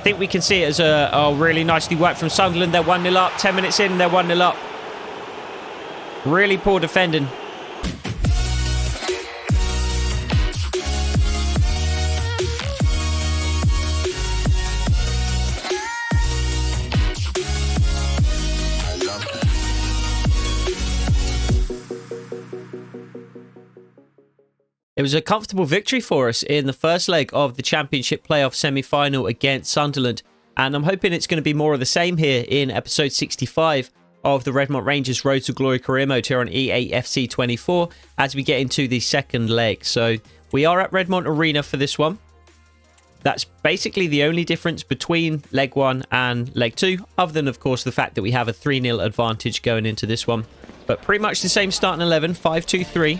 think we can see it as a really nicely worked from Sunderland. They're 1-0 up. 10 minutes in, they're 1-0 up. Really poor defending. It was a comfortable victory for us in the first leg of the Championship playoff semi-final against Sunderland. And I'm hoping it's going to be more of the same here in episode 65 of the Redmont Rangers Road to Glory career mode here on E8FC 24 as we get into the second leg. So we are at Redmont Arena for this one. That's basically the only difference between leg 1 and leg 2, other than, of course, the fact that we have a 3-0 advantage going into this one. But pretty much the same starting 11, 5-2-3.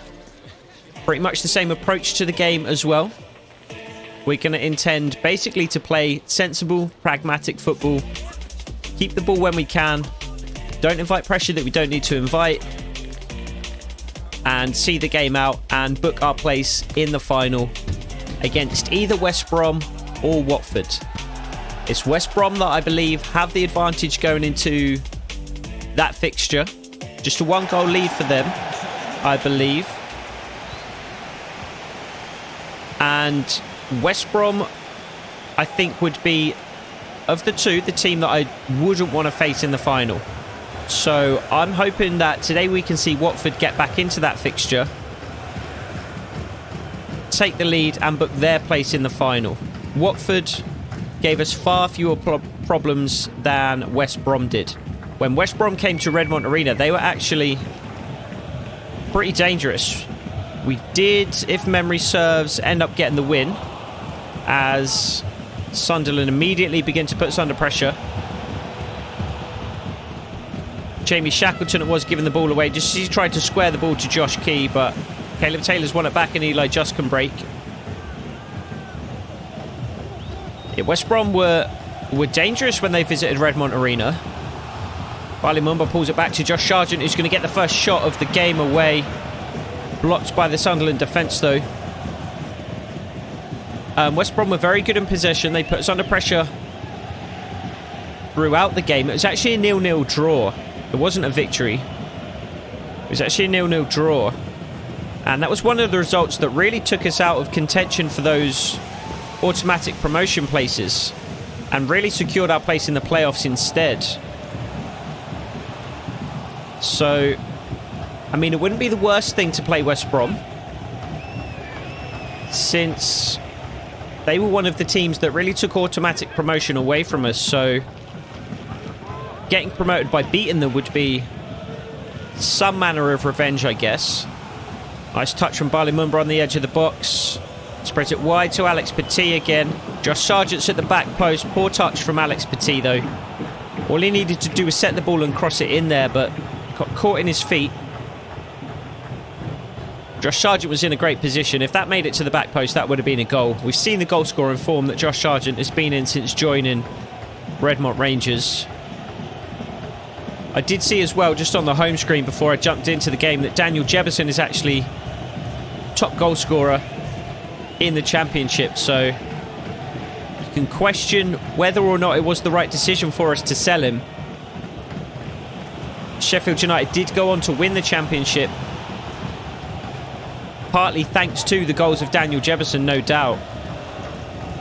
Pretty much the same approach to the game as well. We're going to intend basically to play sensible, pragmatic football. Keep the ball when we can. Don't invite pressure that we don't need to invite. And see the game out and book our place in the final against either West Brom or Watford. It's West Brom that I believe have the advantage going into that fixture. Just a 1-goal lead for them, I believe. And West Brom, I think, would be, of the two, the team that I wouldn't want to face in the final. So I'm hoping that today we can see Watford get back into that fixture, take the lead and book their place in the final. Watford gave us far fewer problems than West Brom did. When West Brom came to Redmont Arena, they were actually pretty dangerous. We did, if memory serves, end up getting the win as Sunderland immediately begin to put us under pressure. Jamie Shackleton, it was, giving the ball away. Just he tried to square the ball to Josh Key, but Caleb Taylor's won it back and Eli just can break. Yeah, West Brom were dangerous when they visited Redmont Arena. Bali Mumba pulls it back to Josh Sargent, who's going to get the first shot of the game away. Blocked by the Sunderland defence, though. West Brom were very good in possession. They put us under pressure throughout the game. It was actually a 0-0 draw. It wasn't a victory. It was actually a 0-0 draw. And that was one of the results that really took us out of contention for those automatic promotion places and really secured our place in the playoffs instead. So, I mean, it wouldn't be the worst thing to play West Brom, since they were one of the teams that really took automatic promotion away from us. So getting promoted by beating them would be some manner of revenge, I guess. Nice touch from Bali Mumba on the edge of the box. Spreads it wide to Alex Petit again. Josh Sargent's at the back post. Poor touch from Alex Petit, though. All he needed to do was set the ball and cross it in there, but got caught in his feet. Josh Sargent was in a great position. If that made it to the back post, that would have been a goal. We've seen the goal scoring form that Josh Sargent has been in since joining Redmont Rangers. I did see as well, just on the home screen before I jumped into the game, that Daniel Jebison is actually top goal scorer in the Championship. So you can question whether or not it was the right decision for us to sell him. Sheffield United did go on to win the Championship, partly thanks to the goals of Daniel Jebison, no doubt.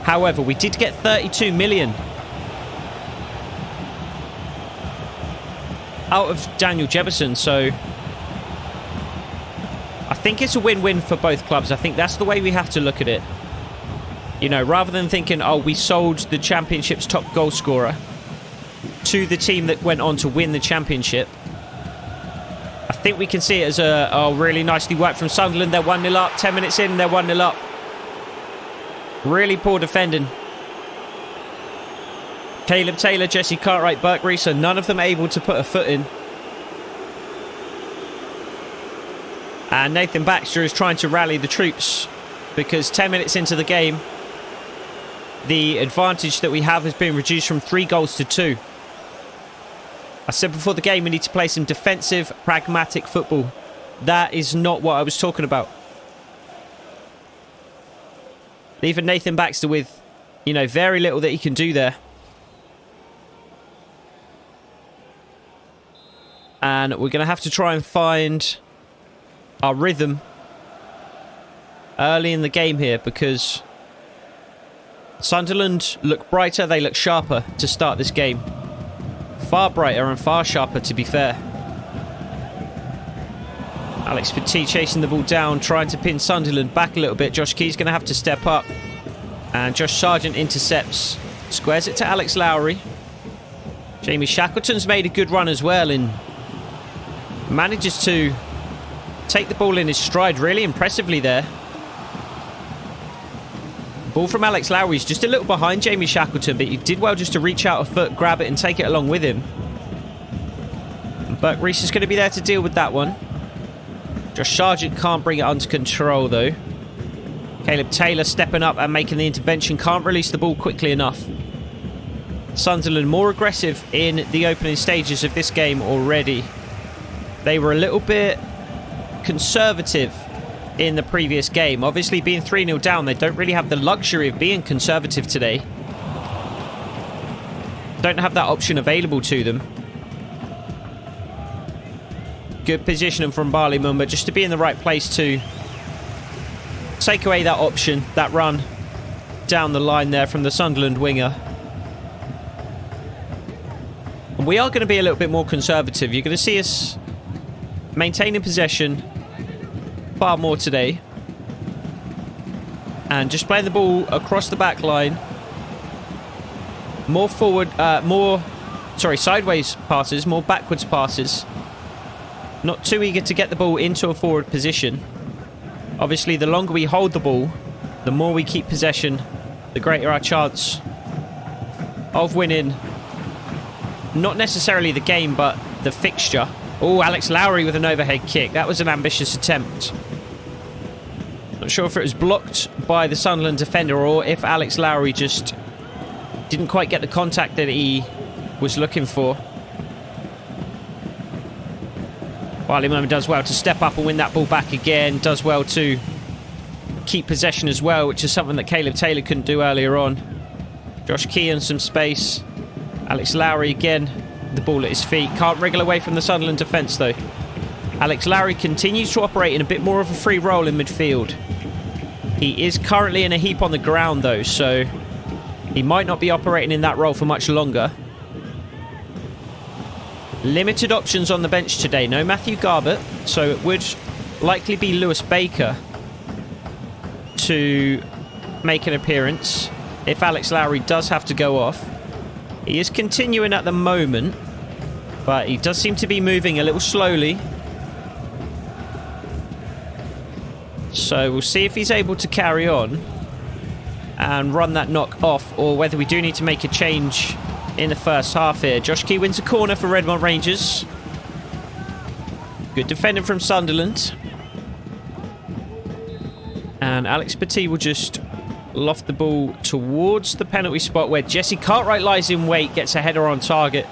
However, we did get 32 million out of Daniel Jebison, so I think it's a win-win for both clubs. I think that's the way we have to look at it. You know, rather than thinking, oh, we sold the Championship's top goal scorer to the team that went on to win the Championship, I think we can see it as a really nicely worked from Sunderland. They're 1-0 up. 10 minutes in, they're 1-0 up. Really poor defending. Caleb Taylor, Jesse Cartwright, Burke Reeser, none of them able to put a foot in. And Nathan Baxter is trying to rally the troops, because 10 minutes into the game, the advantage that we have has been reduced from 3 goals to 2. I said before the game we need to play some defensive, pragmatic football. That is not what I was talking about. Leaving Nathan Baxter with, you know, very little that he can do there. And we're going to have to try and find our rhythm early in the game here, because Sunderland look brighter, they look sharper to start this game. Far brighter and far sharper, to be fair. Alex Petit chasing the ball down, trying to pin Sunderland back a little bit. Josh Key's going to have to step up. And Josh Sargent intercepts. Squares it to Alex Lowry. Jamie Shackleton's made a good run as well and manages to take the ball in his stride really impressively there. Ball from Alex Lowry is just a little behind Jamie Shackleton, but he did well just to reach out a foot, grab it and take it along with him. And Burke Reese is going to be there to deal with that one. Josh Sargent can't bring it under control though. Caleb Taylor stepping up and making the intervention, can't release the ball quickly enough. Sunderland more aggressive in the opening stages of this game already. They were a little bit conservative in the previous game. Obviously being 3-0 down, they don't really have the luxury of being conservative today. Don't have that option available to them. Good positioning from Bali Mumba just to be in the right place to take away that option, that run down the line there from the Sunderland winger. And we are going to be a little bit more conservative. You're going to see us maintaining possession far more today. And just playing the ball across the back line. More forward, sideways passes, more backwards passes. Not too eager to get the ball into a forward position. Obviously, the longer we hold the ball, the more we keep possession, the greater our chance of winning. Not necessarily the game, but the fixture. Oh, Alex Lowry with an overhead kick. That was an ambitious attempt. Not sure if it was blocked by the Sunderland defender or if Alex Lowry just didn't quite get the contact that he was looking for. Wiley Moment does well to step up and win that ball back again. Does well to keep possession as well, which is something that Caleb Taylor couldn't do earlier on. Josh Key in some space. Alex Lowry again, the ball at his feet. Can't wriggle away from the Sunderland defence though. Alex Lowry continues to operate in a bit more of a free role in midfield. He is currently in a heap on the ground though, so he might not be operating in that role for much longer. Limited options on the bench today. No Matthew Garbett, so it would likely be Lewis Baker to make an appearance if Alex Lowry does have to go off. He is continuing at the moment, but he does seem to be moving a little slowly. So we'll see if he's able to carry on and run that knock off, or whether we do need to make a change in the first half here. Josh Key wins a corner for Redmont Rangers. Good defending from Sunderland. And Alex Petit will just loft the ball towards the penalty spot where Jesse Cartwright lies in wait, gets a header on target.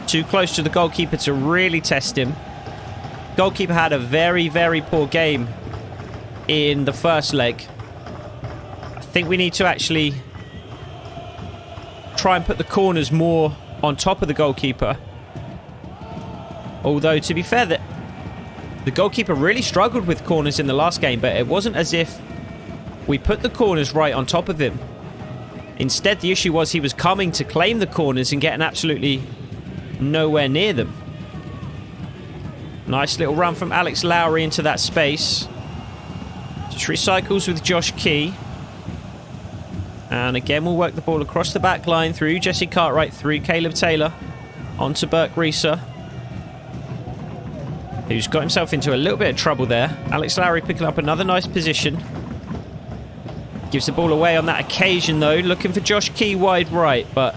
Too close to the goalkeeper to really test him. Goalkeeper had a very, very poor game in the first leg. I think we need to actually try and put the corners more on top of the goalkeeper. Although, to be fair, that the goalkeeper really struggled with corners in the last game, but it wasn't as if we put the corners right on top of him. Instead, the issue was he was coming to claim the corners and getting absolutely nowhere near them. Nice little run from Alex Lowry into that space. Just recycles with Josh Key. And again, we'll work the ball across the back line through Jesse Cartwright, through Caleb Taylor, onto Burke Reeser, who's got himself into a little bit of trouble there. Alex Lowry picking up another nice position. Gives the ball away on that occasion, though. Looking for Josh Key wide right, but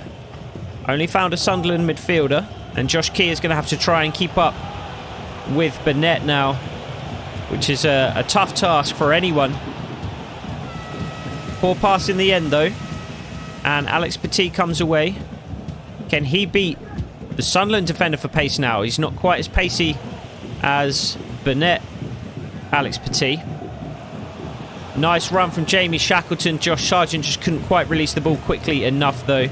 only found a Sunderland midfielder. And Josh Key is going to have to try and keep up with Burnett now, which is a tough task for anyone. Poor pass in the end, though. And Alex Petit comes away. Can he beat the Sunderland defender for pace now? He's not quite as pacey as Burnett, Alex Petit. Nice run from Jamie Shackleton. Josh Sargent just couldn't quite release the ball quickly enough, though.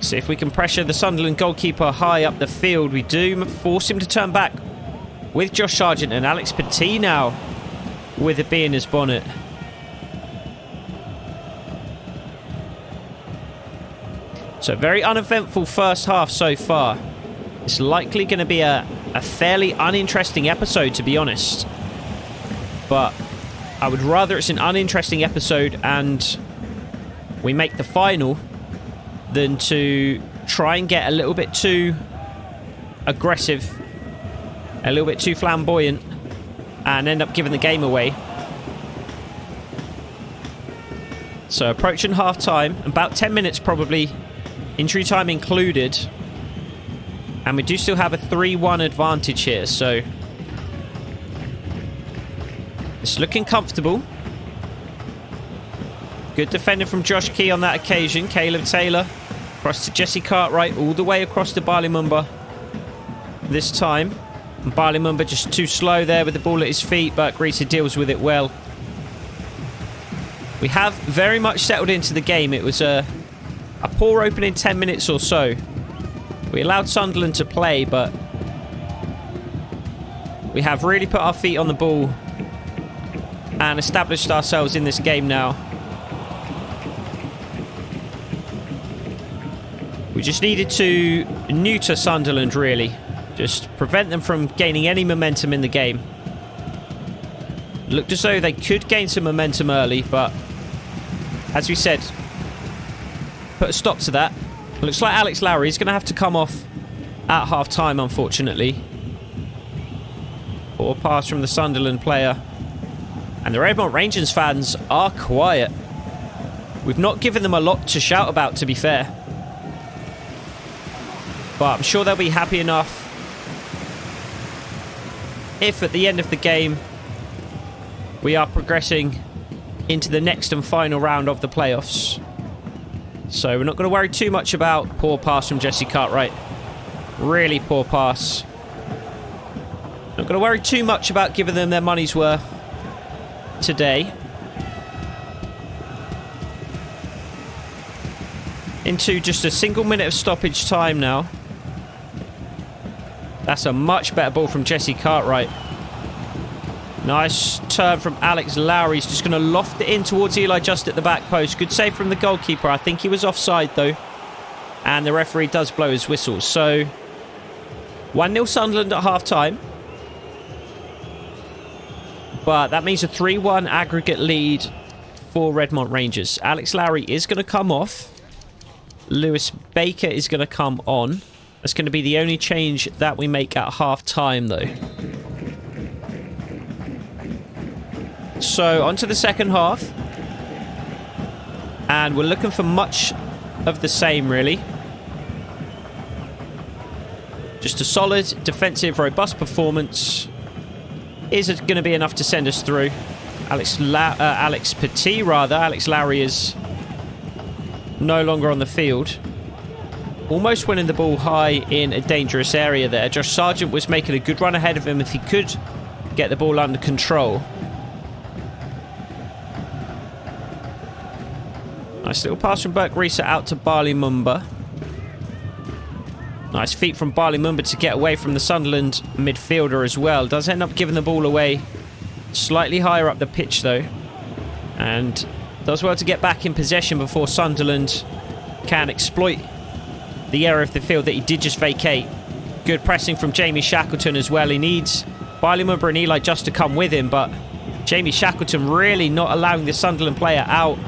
So if we can pressure the Sunderland goalkeeper high up the field, we do force him to turn back with Josh Sargent and Alex Petit now with a bee in his bonnet. So very uneventful first half so far. It's likely going to be a fairly uninteresting episode, to be honest. But I would rather it's an uninteresting episode and we make the final than to try and get a little bit too aggressive, a little bit too flamboyant, and end up giving the game away. So approaching half time, about 10 minutes probably, injury time included, and we do still have a 3-1 advantage here, so it's looking comfortable. Good defending from Josh Key on that occasion. Caleb Taylor across to Jesse Cartwright, all the way across to Barley Mumba this time. And Barley Mumba just too slow there with the ball at his feet, but Greaser deals with it well. We have very much settled into the game. It was a poor opening 10 minutes or so. We allowed Sunderland to play, but we have really put our feet on the ball and established ourselves in this game now. We just needed to neuter Sunderland, really. Just prevent them from gaining any momentum in the game. Looked as though they could gain some momentum early, but as we said, put a stop to that. Looks like Alex Lowry is going to have to come off at half-time, unfortunately. Poor pass from the Sunderland player. And the Redmont Rangers fans are quiet. We've not given them a lot to shout about, to be fair. But I'm sure they'll be happy enough if at the end of the game we are progressing into the next and final round of the playoffs. So we're not going to worry too much about poor pass from Jesse Cartwright. Really poor pass. Not going to worry too much about giving them their money's worth today. Into just a single minute of stoppage time now. That's a much better ball from Jesse Cartwright. Nice turn from Alex Lowry. He's just going to loft it in towards Eli just at the back post. Good save from the goalkeeper. I think he was offside though. And the referee does blow his whistle. So 1-0 Sunderland at half-time. But that means a 3-1 aggregate lead for Redmont Rangers. Alex Lowry is going to come off. Lewis Baker is going to come on. That's going to be the only change that we make at half-time, though. So, on to the second half. And we're looking for much of the same, really. Just a solid, defensive, robust performance. Is it going to be enough to send us through? Alex Lowry is no longer on the field. Almost winning the ball high in a dangerous area there. Josh Sargent was making a good run ahead of him if he could get the ball under control. Nice little pass from Burke Reeser out to Barley Mumba. Nice feet from Barley Mumba to get away from the Sunderland midfielder as well. Does end up giving the ball away slightly higher up the pitch though. And does well to get back in possession before Sunderland can exploit the area of the field that he did just vacate. Good pressing from Jamie Shackleton as well. He needs Barley Mumba and Eli just to come with him, but Jamie Shackleton really not allowing the Sunderland player out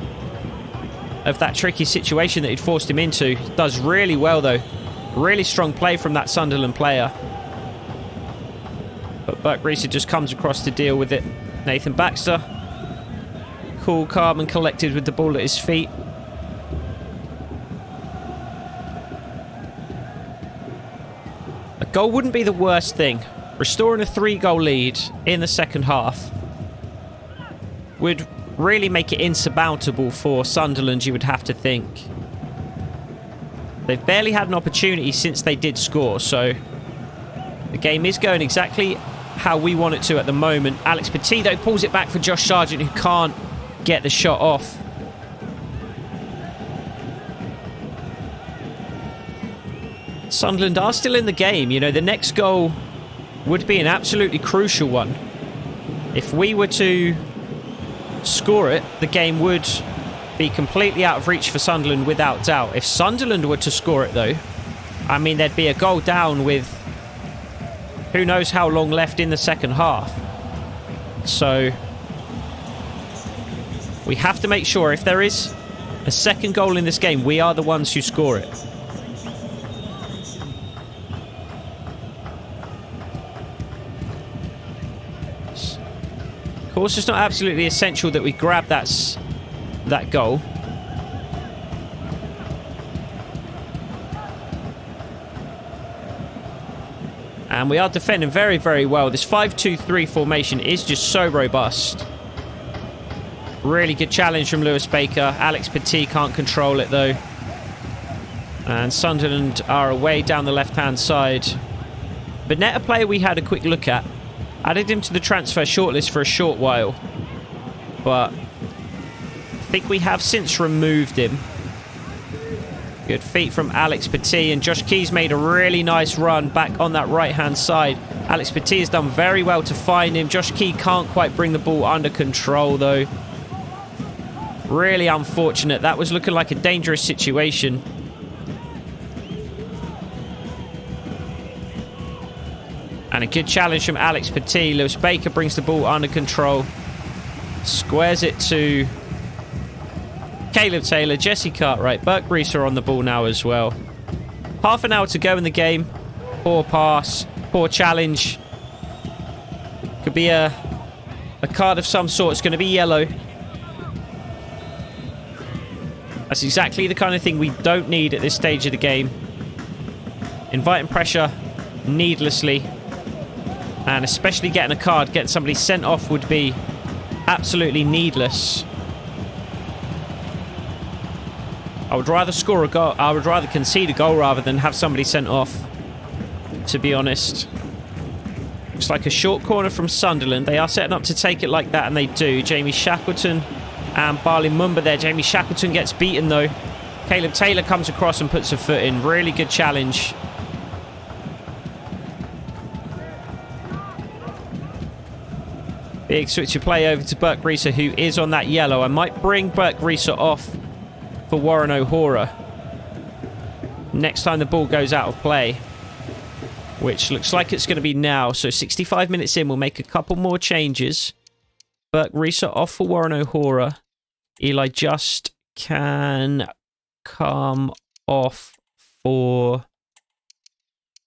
of that tricky situation that he'd forced him into. Does really well though. Really strong play from that Sunderland player. But Burke Reeser just comes across to deal with it. Nathan Baxter. Cool, calm and collected with the ball at his feet. A goal wouldn't be the worst thing. Restoring a 3-goal lead in the second half would really make it insurmountable for Sunderland, you would have to think. They've barely had an opportunity since they did score, so the game is going exactly how we want it to at the moment. Alex Petit, though, pulls it back for Josh Sargent, who can't get the shot off. Sunderland are still in the game. You know, the next goal would be an absolutely crucial one. If we were to score it, the game would be completely out of reach for Sunderland without doubt. If Sunderland were to score it, though, I mean, there'd be a goal down with who knows how long left in the second half. So we have to make sure if there is a second goal in this game, we are the ones who score it. Of course, it's not absolutely essential that we grab that goal. And we are defending very, very well. This 5-2-3 formation is just so robust. Really good challenge from Lewis Baker. Alex Petit can't control it, though. And Sunderland are away down the left-hand side. Burnett, a player we had a quick look at. Added him to the transfer shortlist for a short while. But I think we have since removed him. Good feet from Alex Petit, and Josh Key's made a really nice run back on that right-hand side. Alex Petit has done very well to find him. Josh Key can't quite bring the ball under control, though. Really unfortunate. That was looking like a dangerous situation. And a good challenge from Alex Petit. Lewis Baker brings the ball under control. Squares it to Caleb Taylor, Jesse Cartwright, Burke Rees are on the ball now as well. Half an hour to go in the game. Poor pass, poor challenge. Could be a card of some sort. It's going to be yellow. That's exactly the kind of thing we don't need at this stage of the game. Inviting pressure needlessly. And especially getting a card, getting somebody sent off would be absolutely needless. I would rather score a goal. I would rather concede a goal rather than have somebody sent off, to be honest. Looks like a short corner from Sunderland. They are setting up to take it like that, and they do. Jamie Shackleton and Barley Mumba there. Jamie Shackleton gets beaten, though. Caleb Taylor comes across and puts a foot in. Really good challenge. Big switch of play over to Burke Reeser, who is on that yellow. I might bring Burke Reeser off for Warren O'Hora next time the ball goes out of play, which looks like it's going to be now. So 65 minutes in, we'll make a couple more changes. Burke Reeser off for Warren O'Hora. Eli Just can come off for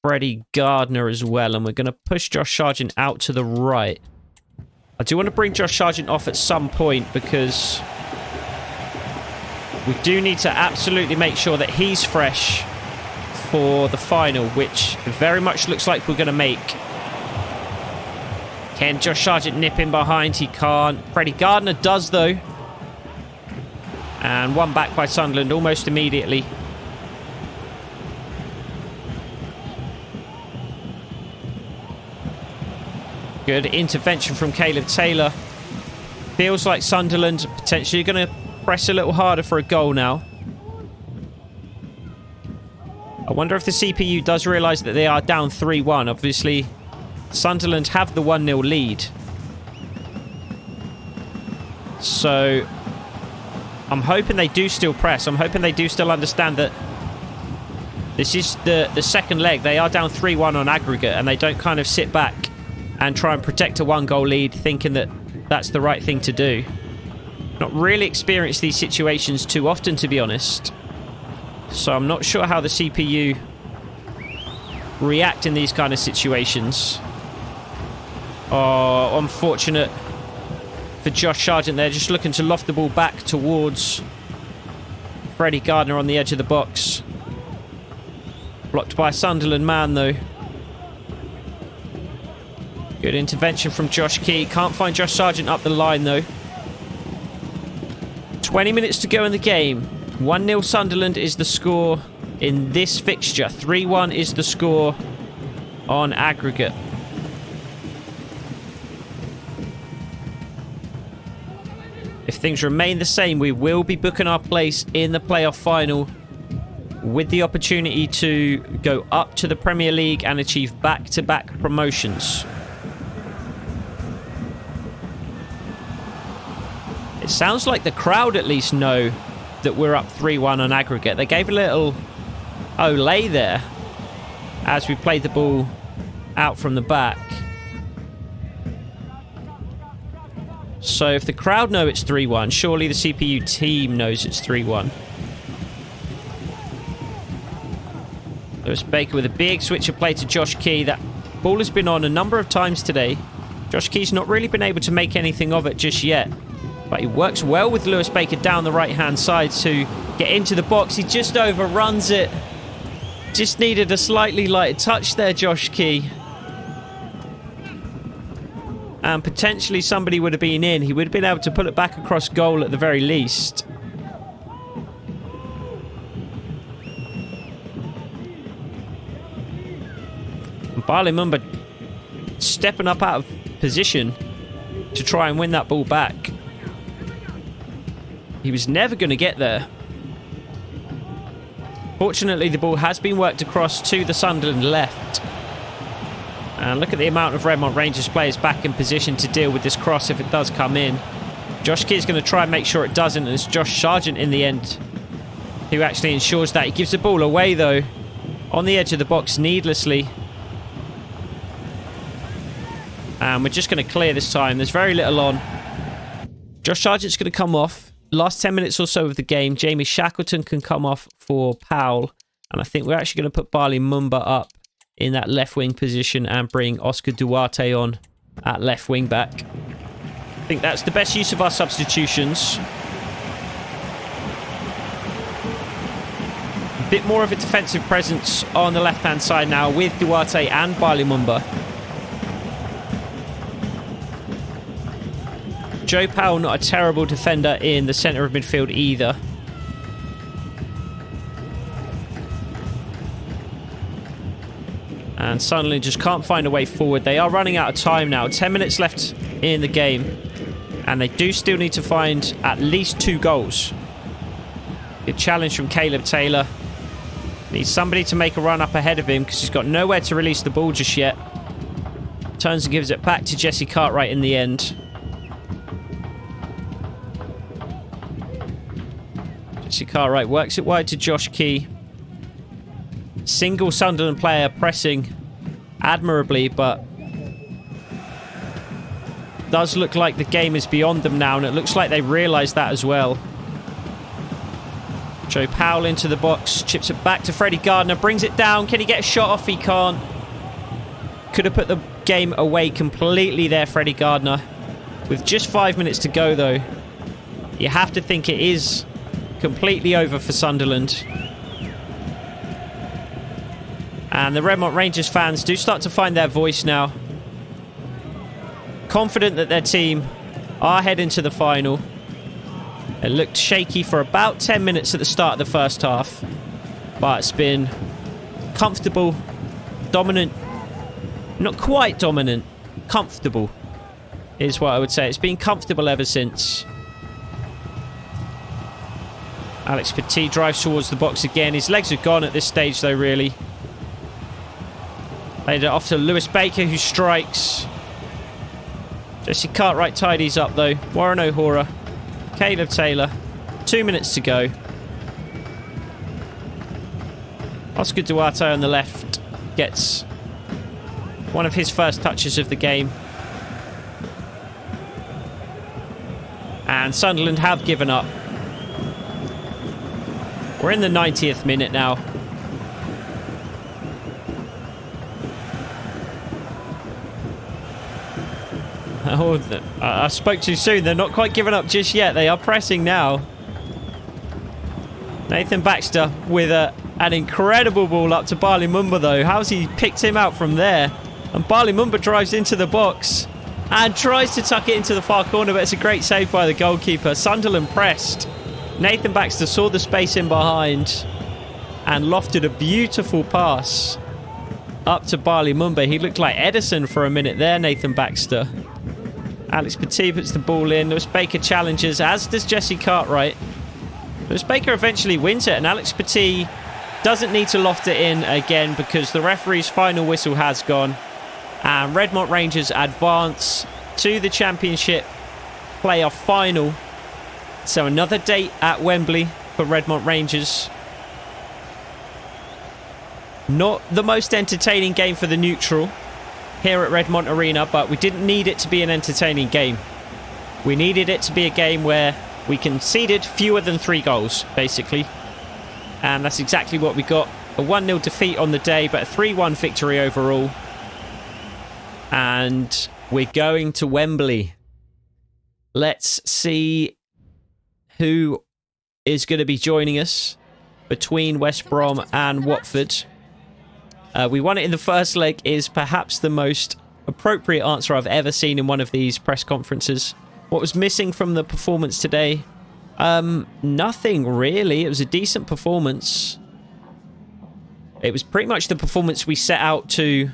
Freddie Gardner as well, and we're going to push Josh Sargent out to the right. I do want to bring Josh Sargent off at some point because we do need to absolutely make sure that he's fresh for the final, which very much looks like we're going to make. Can Josh Sargent nip in behind? He can't. Freddie Gardner does, though. And one back by Sunderland almost immediately. Good intervention from Caleb Taylor. Feels like Sunderland potentially going to press a little harder for a goal now. I wonder if the CPU does realise that they are down 3-1. Obviously, Sunderland have the 1-0 lead. So I'm hoping they do still press. I'm hoping they do still understand that this is the second leg. They are down 3-1 on aggregate, and they don't kind of sit back and try and protect a 1-goal lead thinking that that's the right thing to do. Not really experienced these situations too often, to be honest. So I'm not sure how the CPU react in these kind of situations. Oh, unfortunate for Josh Sargent there. Just looking to loft the ball back towards Freddie Gardner on the edge of the box. Blocked by a Sunderland man, though. Good intervention from Josh Key. Can't find Josh Sargent up the line, though. 20 minutes to go in the game. 1-0 Sunderland is the score in this fixture. 3-1 is the score on aggregate. If things remain the same, we will be booking our place in the playoff final with the opportunity to go up to the Premier League and achieve back-to-back promotions. It sounds like the crowd at least know that we're up 3-1 on aggregate. They gave a little olay there as we played the ball out from the back. So if the crowd know it's 3-1, surely the CPU team knows it's 3-1. Lewis Baker with a big switch of play to Josh Key. That ball has been on a number of times today. Josh Key's not really been able to make anything of it just yet. But he works well with Lewis Baker down the right-hand side to get into the box. He just overruns it. Just needed a slightly lighter touch there, Josh Key. And potentially somebody would have been in. He would have been able to pull it back across goal at the very least. Bali Mumba stepping up out of position to try and win that ball back. He was never going to get there. Fortunately, the ball has been worked across to the Sunderland left. And look at the amount of Redmont Rangers players back in position to deal with this cross if it does come in. Josh Key is going to try and make sure it doesn't, and it's Josh Sargent in the end who actually ensures that. He gives the ball away, though, on the edge of the box needlessly. And we're just going to clear this time. There's very little on. Josh Sargent's going to come off. Last 10 minutes or so of the game, Jamie Shackleton can come off for Powell. And I think we're actually going to put Bali Mumba up in that left wing position and bring Oscar Duarte on at left wing back. I think that's the best use of our substitutions. A bit more of a defensive presence on the left-hand side now with Duarte and Bali Mumba. Joe Powell, not a terrible defender in the centre of midfield either. And Sunderland just can't find a way forward. They are running out of time now. 10 minutes left in the game. And they do still need to find at least 2 goals. Good challenge from Caleb Taylor. Needs somebody to make a run up ahead of him because he's got nowhere to release the ball just yet. Turns and gives it back to Jesse Cartwright in the end. Jesse Cartwright works it wide to Josh Key. Single Sunderland player pressing admirably, but does look like the game is beyond them now, and it looks like they realise that as well. Joe Powell into the box, chips it back to Freddie Gardner, brings it down. Can he get a shot off? He can't. Could have put the game away completely there, Freddie Gardner. With just 5 minutes to go, though, you have to think it is completely over for Sunderland. And the Redmont Rangers fans do start to find their voice now. Confident that their team are heading to the final. It looked shaky for about 10 minutes at the start of the first half. But it's been comfortable, dominant. Not quite dominant. Comfortable is what I would say. It's been comfortable ever since. Alex Petit drives towards the box again. His legs are gone at this stage, though, really. Laid it off to Lewis Baker, who strikes. Jesse Cartwright tidies up, though. Warren O'Hora. Caleb Taylor. 2 minutes to go. Oscar Duarte on the left gets one of his first touches of the game. And Sunderland have given up. We're in the 90th minute now. Oh, I spoke too soon. They're not quite giving up just yet. They are pressing now. Nathan Baxter with an incredible ball up to Bali Mumba, though. How's he picked him out from there? And Bali Mumba drives into the box and tries to tuck it into the far corner, but it's a great save by the goalkeeper. Sunderland pressed. Nathan Baxter saw the space in behind and lofted a beautiful pass up to Bali Mumba. He looked like Edison for a minute there, Nathan Baxter. Alex Petit puts the ball in. Lewis Baker challenges, as does Jesse Cartwright. Lewis Baker eventually wins it, and Alex Petit Doesn't need to loft it in again because the referee's final whistle has gone. And Redmont Rangers advance to the Championship playoff final. So another date at Wembley for Redmont Rangers. Not the most entertaining game for the neutral here at Redmont Arena, but we didn't need it to be an entertaining game. We needed it to be a game where we conceded fewer than 3 goals, basically. And that's exactly what we got. A 1-0 defeat on the day, but a 3-1 victory overall. And we're going to Wembley. Let's see who is going to be joining us between West Brom and Watford. We won it in the first leg is perhaps the most appropriate answer I've ever seen in one of these press conferences. What was missing from the performance today? Nothing really. It was a decent performance. It was pretty much the performance we set out to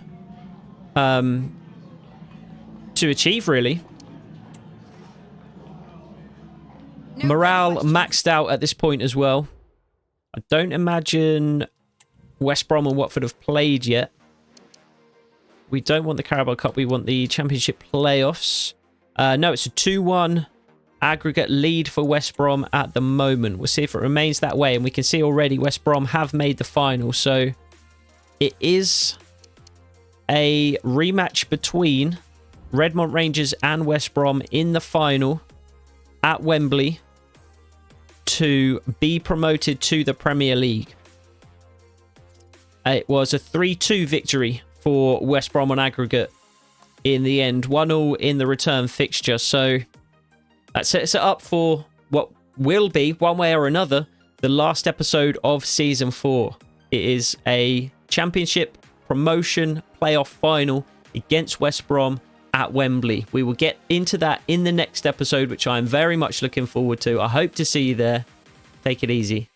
achieve, really. Morale maxed out at this point as well. I don't imagine West Brom and Watford have played yet. We don't want the Carabao Cup. We want the Championship playoffs. No, it's a 2-1 aggregate lead for West Brom at the moment. We'll see if it remains that way. And we can see already West Brom have made the final. So it is a rematch between Redmont Rangers and West Brom in the final at Wembley to be promoted to the Premier League. It was a 3-2 victory for West Brom on aggregate in the end. 1-1 in the return fixture. So that sets it up for what will be, one way or another, the last episode of Season 4. It is a Championship promotion playoff final against West Brom at Wembley. We will get into that in the next episode, which I'm very much looking forward to. I hope to see you there. Take it easy.